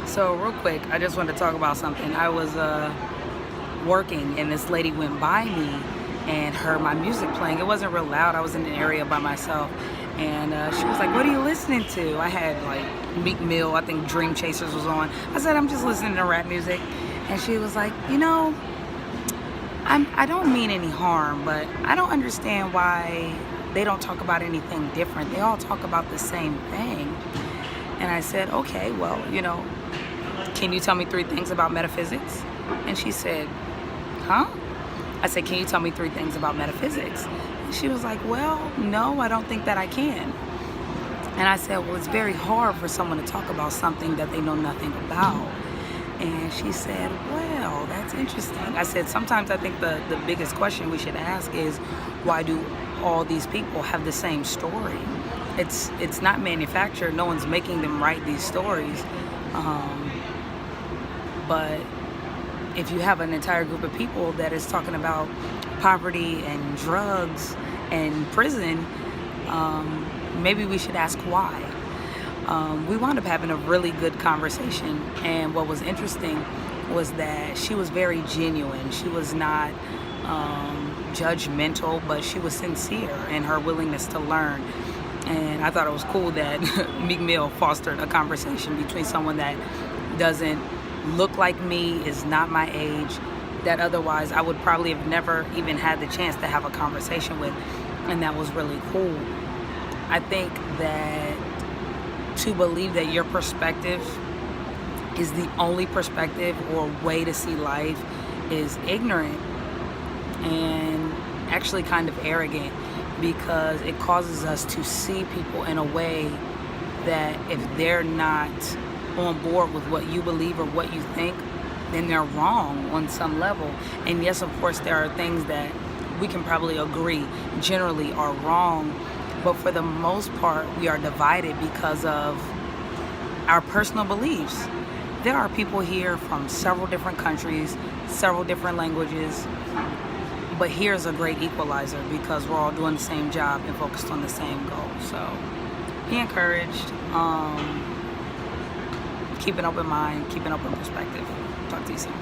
So real quick, I just wanted to talk about something. I was working and this lady went by me and heard my music playing. It wasn't real loud. I was in an area by myself, and she was like, "What are you listening to?" I had like Meek Mill, I think Dream Chasers was on. I said, "I'm just listening to rap music," and she was like, I don't mean any harm, but I don't understand why they don't talk about anything different. They all talk about the same thing." And I said, "Okay, well, can you tell me 3 things about metaphysics?" And she said, "Huh?" I said, "Can you tell me 3 things about metaphysics?" And she was like, "Well, no, I don't think that I can." And I said, "Well, it's very hard for someone to talk about something that they know nothing about." And she said, "Well, that's interesting." I said, "Sometimes I think the biggest question we should ask is, why do all these people have the same story? It's not manufactured. No one's making them write these stories. But if you have an entire group of people that is talking about poverty and drugs and prison, maybe we should ask why." We wound up having a really good conversation, and what was interesting was that she was very genuine. She was not judgmental, but she was sincere in her willingness to learn. And I thought it was cool that Meek Mill fostered a conversation between someone that doesn't look like me, is not my age, that otherwise I would probably have never even had the chance to have a conversation with, and that was really cool. I think that to believe that your perspective is the only perspective or way to see life is ignorant and actually kind of arrogant, because it causes us to see people in a way that if they're not on board with what you believe or what you think, then they're wrong on some level. And yes, of course, there are things that we can probably agree generally are wrong, but for the most part, we are divided because of our personal beliefs. There are people here from several different countries, several different languages, but here's a great equalizer because we're all doing the same job and focused on the same goal. So be encouraged. Keep an open mind, keep an open perspective. Talk to you soon.